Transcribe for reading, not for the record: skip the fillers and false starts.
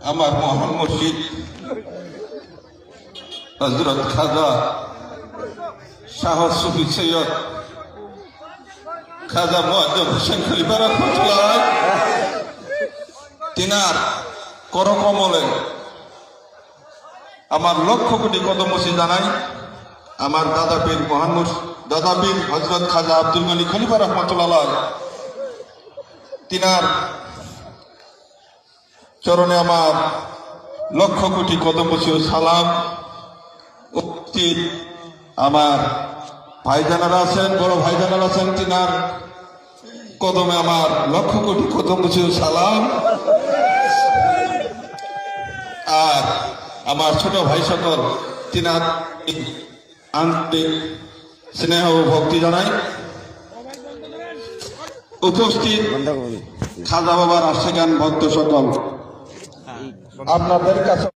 আমার মহান মুর্শিদ হযরত খাজা শাহ সুফি সৈয়দ খাজা মুআজ্জম হোসেন খলিফা রাহমাতুল্লাহ তিনার করকমলে আমার লক্ষ কোটি কদমসি জানাই। আমার দাদা পীর মহান দাদা পীর হযরত খাজা আব্দুল মালিক খলিফা রাহমাতুল্লাহ তিনার চরণে আমার লক্ষ কোটি কদমসি ও সালাম। উপস্থিত আমার ভাইজানারা আছেন, বড় ভাইজানারা আছেন, তিনার কদমে আমার লক্ষ কোটি কদমসি ও সালাম। আর আমার ছোট ভাই সকল তিনার আন্তরিক স্নেহ ও ভক্তি জানাই। উপস্থিত খাজা বাবার আশিকান ভক্ত সকল, আপনাদের কাছে